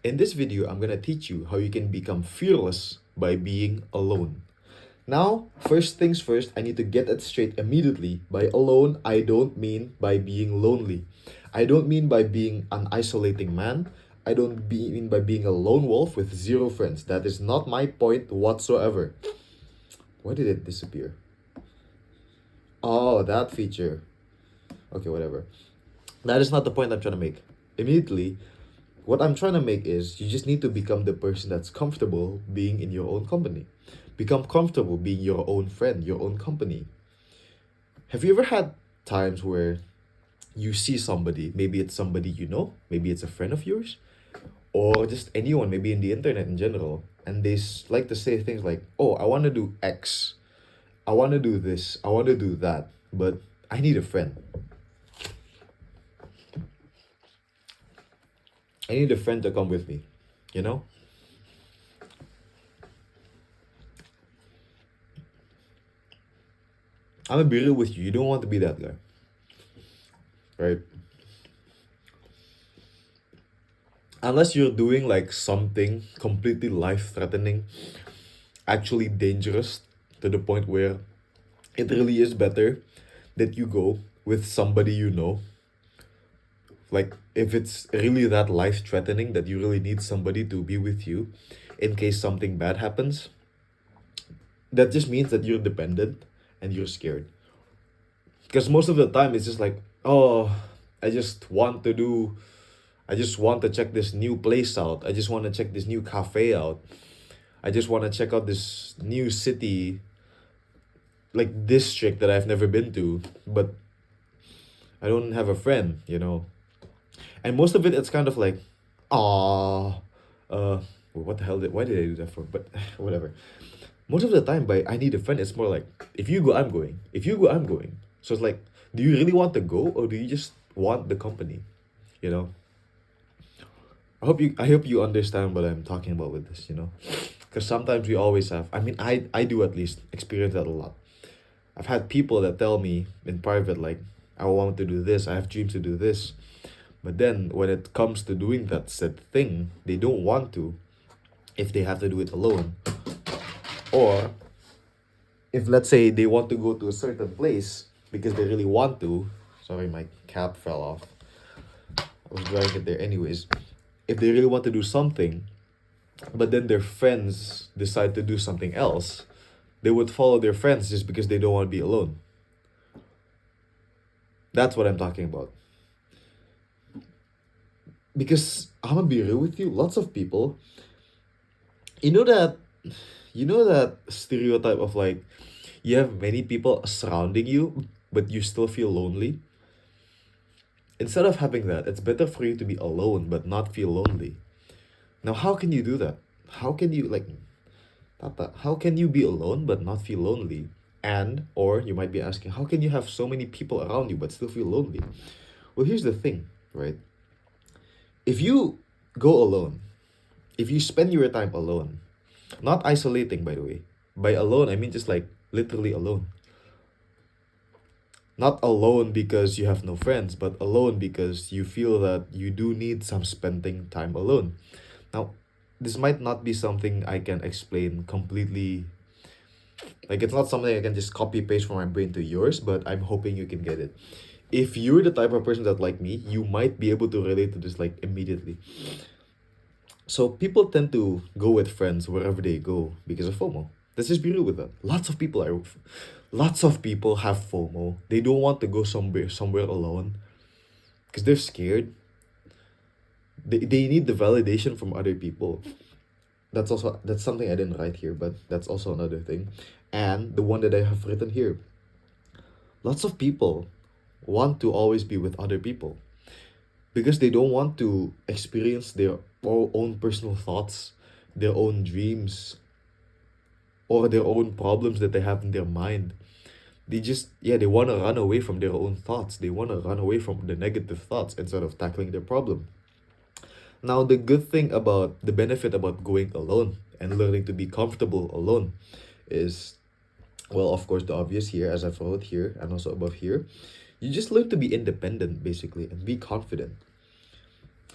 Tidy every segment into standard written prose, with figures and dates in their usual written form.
In this video, I'm gonna teach you how you can become fearless by being alone. Now, first things first, I need to get it straight immediately. By alone, I don't mean by being lonely. I don't mean by being an isolating man. I don't mean by being a lone wolf with zero friends. That is not my point whatsoever. Why did it disappear? Oh, that feature. Okay, whatever. That is not the point I'm trying to make. Immediately, what I'm trying to make is you just need to become the person that's comfortable being in your own company. Become comfortable being your own friend, your own company. Have you ever had times where you see somebody, maybe it's somebody you know, maybe it's a friend of yours, or just anyone, maybe in the internet in general, and they like to say things like, oh, I want to do X, I want to do this, I want to do that, but I need a friend. I need a friend to come with me, you know? I'm gonna be real with you. You don't want to be that guy, right? Unless you're doing like something completely life threatening, actually dangerous to the point where it really is better that you go with somebody you know. Like, if it's really that life threatening that you really need somebody to be with you in case something bad happens, that just means that you're dependent and you're scared. Because most of the time it's just like, oh, I just want to do I just want to check this new place out. I just want to check this new cafe out. I just want to check out this new city, like district that I've never been to, but I don't have a friend. And most of it, it's kind of like, ah, what the hell why did I do that for? But whatever. Most of the time, by I need a friend, it's more like, if you go, I'm going. If you go, I'm going. So it's like, do you really want to go, or do you just want the company? You know. I hope you understand what I'm talking about with this. Because sometimes we always have. I mean, I do at least experience that a lot. I've had people that tell me in private, like, I want to do this, I have dreams to do this. But then when it comes to doing that said thing, they don't want to if they have to do it alone. Or if, let's say, they want to go to a certain place because they really want to. Sorry, my cap fell off. I was dragging it there anyways. If they really want to do something, but then their friends decide to do something else, they would follow their friends just because they don't want to be alone. That's what I'm talking about. Because I'm gonna be real with you, lots of people, you know that you know that stereotype of like, you have many people surrounding you, but you still feel lonely. Instead of having that, it's better for you to be alone but not feel lonely. Now, how can you do that? How can you like Tata, how can you be alone but not feel lonely? And, or you might be asking, how can you have so many people around you but still feel lonely? Well, here's the thing, right? If you go alone, if you spend your time alone, not isolating, by the way. By alone, I mean just like literally alone. Not alone because you have no friends, but alone because you feel that you do need some spending time alone. Now, this might not be something I can explain completely. Like, it's not something I can just copy paste from my brain to yours, but I'm hoping you can get it. If you're the type of person that, like me, you might be able to relate to this like immediately. So people tend to go with friends wherever they go because of FOMO. Let's just be real with that. Lots of people have FOMO. They don't want to go somewhere alone because they're scared. They need the validation from other people. That's something I didn't write here, but that's also another thing. And the one that I have written here. Lots of people want to always be with other people because they don't want to experience their own personal thoughts, their own dreams, or their own problems that they have in their mind. They want to run away from their own thoughts. They want to run away from the negative thoughts instead of tackling their problem. Now, the benefit about going alone and learning to be comfortable alone is, well, of course, the obvious here, as I've wrote here and also above here. You just learn to be independent, basically, and be confident.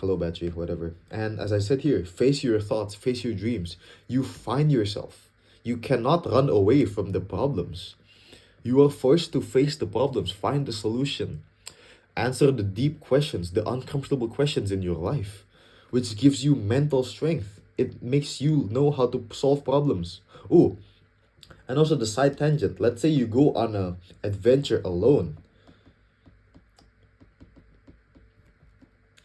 Hello, battery, whatever. And as I said here, face your thoughts, face your dreams. You find yourself. You cannot run away from the problems. You are forced to face the problems, find the solution, answer the deep questions, the uncomfortable questions in your life, which gives you mental strength. It makes you know how to solve problems. Oh, and also the side tangent. Let's say you go on a adventure alone.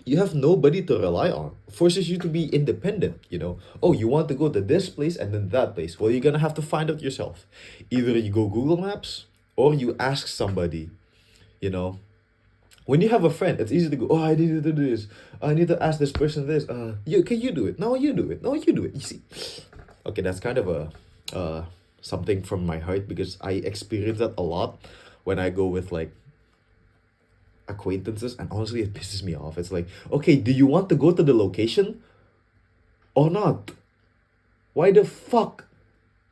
You have nobody to rely on. Forces you to be independent, you know. Oh, you want to go to this place and then that place. Well, you're gonna have to find out yourself. Either you go Google Maps or you ask somebody, you know. When you have a friend, it's easy to go, oh, I need to do this. I need to ask this person this. You do it. No, you do it. No, you do it. You see. Okay, that's kind of a something from my heart because I experience that a lot when I go with like acquaintances, and honestly it pisses me off. It's like, okay, do you want to go to the location or not? Why the fuck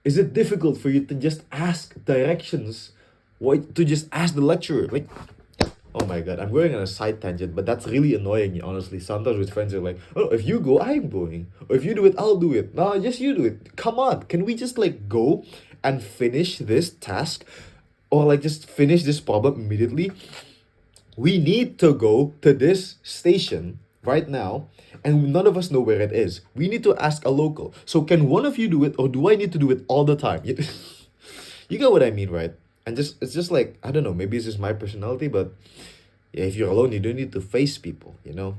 is it difficult for you to just ask directions? Why to just ask the lecturer? Like, oh my god, I'm going on a side tangent, but that's really annoying, honestly. Sometimes with friends, are like, oh, if you go, I'm going. Or if you do it, I'll do it. No, just you do it. Come on, can we just like go and finish this task? Or like just finish this problem immediately? We need to go to this station right now, and none of us know where it is. We need to ask a local. So can one of you do it, or do I need to do it all the time? You get what I mean, right? And just it's just like, I don't know, maybe it's just my personality, but yeah, if you're alone, you don't need to face people, you know?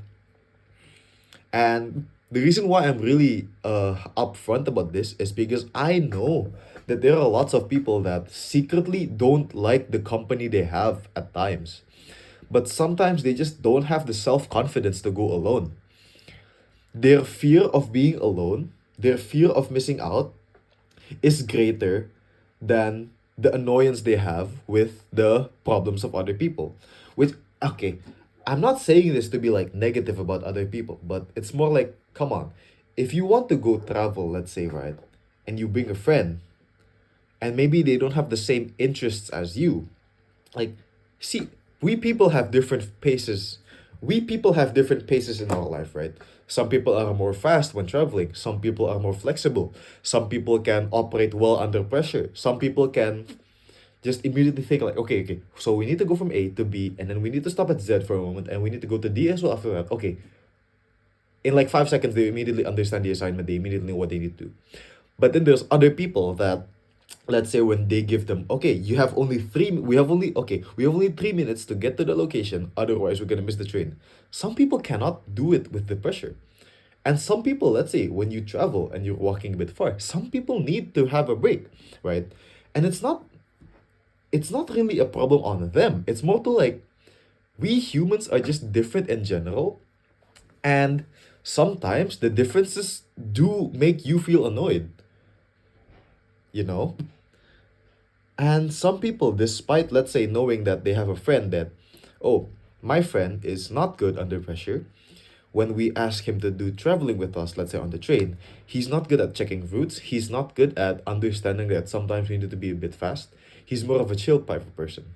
And the reason why I'm really upfront about this is because I know that there are lots of people that secretly don't like the company they have at times. But sometimes they just don't have the self-confidence to go alone. Their fear of being alone, their fear of missing out is greater than the annoyance they have with the problems of other people. Which, okay, I'm not saying this to be like negative about other people, but it's more like, come on, if you want to go travel, let's say, right, and you bring a friend, and maybe they don't have the same interests as you, like, see, we people have different paces. We people have different paces in our life, right? Some people are more fast when traveling. Some people are more flexible. Some people can operate well under pressure. Some people can just immediately think like, okay, so we need to go from A to B, and then we need to stop at Z for a moment, and we need to go to D as well after that. Okay, in like 5 seconds, they immediately understand the assignment. They immediately know what they need to do. But then there's other people that, let's say when they give them, okay, you have only we have only 3 minutes to get to the location, otherwise we're gonna miss the train. Some people cannot do it with the pressure. And some people, let's say when you travel and you're walking a bit far, some people need to have a break, right? And it's not really a problem on them. It's more to like, we humans are just different in general, and sometimes the differences do make you feel annoyed, you know. And some people, despite, let's say, knowing that they have a friend that, oh, my friend is not good under pressure, when we ask him to do traveling with us, let's say on the train, he's not good at checking routes. He's not good at understanding that sometimes we need to be a bit fast. He's more of a chill type of person.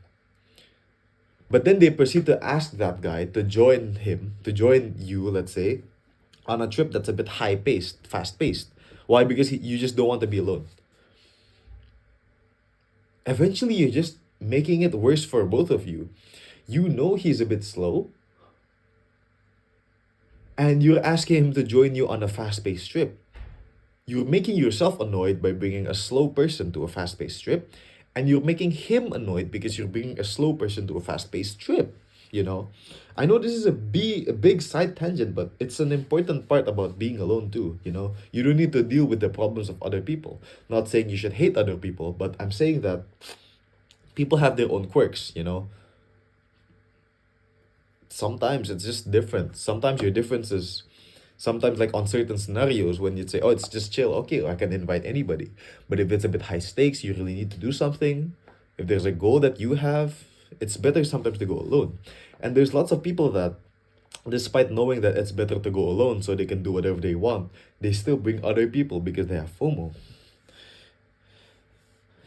But then they proceed to ask that guy to join him, to join you, let's say, on a trip that's a bit high paced, fast paced. Why? Because you just don't want to be alone. Eventually, you're just making it worse for both of you. You know he's a bit slow, and you're asking him to join you on a fast paced trip. You're making yourself annoyed by bringing a slow person to a fast paced trip, and you're making him annoyed because you're bringing a slow person to a fast paced trip. You know, I know this is a big side tangent, but it's an important part about being alone too. You know, you don't need to deal with the problems of other people. Not saying you should hate other people, but I'm saying that people have their own quirks, you know. Sometimes it's just different. Sometimes your differences, sometimes like on certain scenarios when you'd say, oh, it's just chill, okay, I can invite anybody. But if it's a bit high stakes, you really need to do something. If there's a goal that you have, it's better sometimes to go alone. And there's lots of people that, despite knowing that it's better to go alone so they can do whatever they want, they still bring other people because they have FOMO.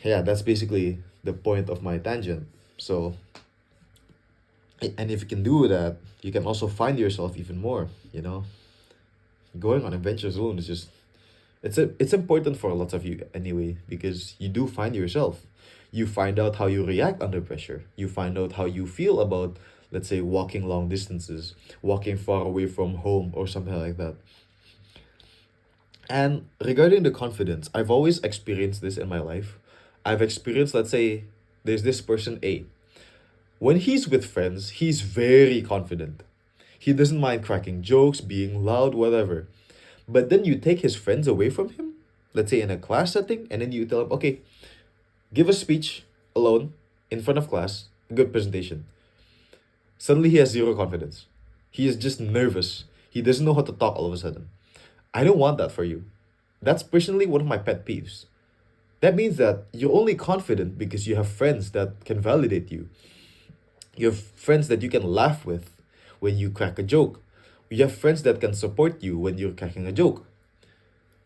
Yeah, that's basically the point of my tangent. So And if you can do that, you can also find yourself even more, you know? Going on adventures alone is just it's important for a lot of you anyway, because you do find yourself. You find out how you react under pressure. You find out how you feel about, let's say, walking long distances, walking far away from home or something like that. And regarding the confidence, I've always experienced this in my life. I've experienced, let's say, there's this person A. When he's with friends, he's very confident. He doesn't mind cracking jokes, being loud, whatever. But then you take his friends away from him, let's say in a class setting, and then you tell him, okay, give a speech alone in front of class, good presentation. Suddenly he has zero confidence. He is just nervous. He doesn't know how to talk all of a sudden. I don't want that for you. That's personally one of my pet peeves. That means that you're only confident because you have friends that can validate you. You have friends that you can laugh with when you crack a joke. You have friends that can support you when you're cracking a joke,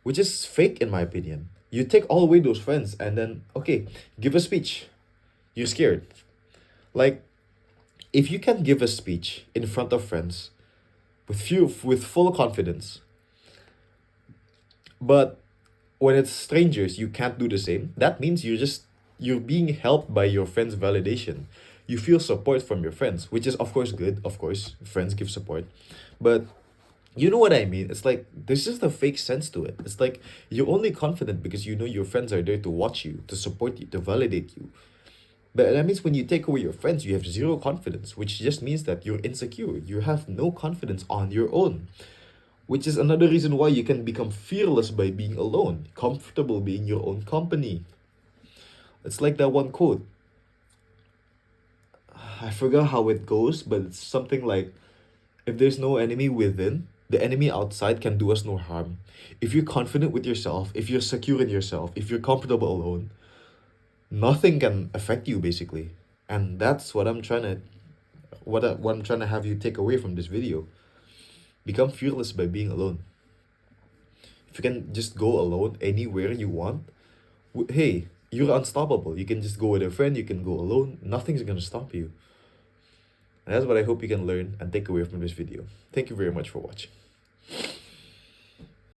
which is fake in my opinion. You take all away those friends and then, okay, give a speech. You're scared. Like, if you can give a speech in front of friends with full confidence, but when it's strangers, you can't do the same. That means you're being helped by your friends' validation. You feel support from your friends, which is of course good. Of course, friends give support, but you know what I mean? It's like there's just a fake sense to it. It's like you're only confident because you know your friends are there to watch you, to support you, to validate you. But that means when you take away your friends, you have zero confidence, which just means that you're insecure. You have no confidence on your own, which is another reason why you can become fearless by being alone, comfortable being your own company. It's like that one quote. I forgot how it goes, but it's something like, if there's no enemy within, the enemy outside can do us no harm. If you're confident with yourself, if you're secure in yourself, if you're comfortable alone, nothing can affect you basically. And that's what what I'm trying to have you take away from this video. Become fearless by being alone. If you can just go alone anywhere you want, hey, you're unstoppable. You can just go with a friend, you can go alone. Nothing's gonna stop you. And that's what I hope you can learn and take away from this video. Thank you very much for watching.